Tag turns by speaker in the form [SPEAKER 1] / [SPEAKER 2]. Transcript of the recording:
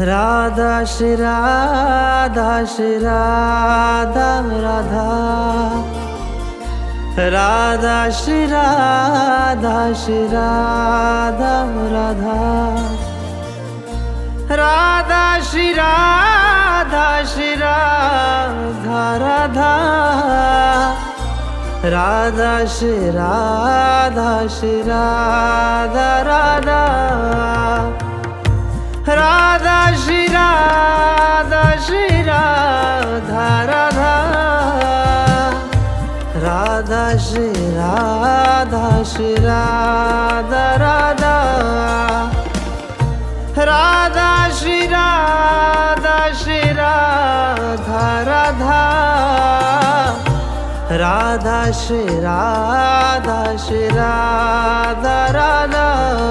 [SPEAKER 1] Radha Shri Radha Shri Radha Radha, Radha Shri Radha Shri Radha Radha, Radha Shri Radha Shri Radha Radha, Radha Shri Radha Shri Radha Radha, Radha Shri Radha Shri Radha Radha, Radha Shri Radha Shri Radha Radha, Radha Shri Radha Shri Radha Radha, Radha Shri Radha Shri Radha Radha.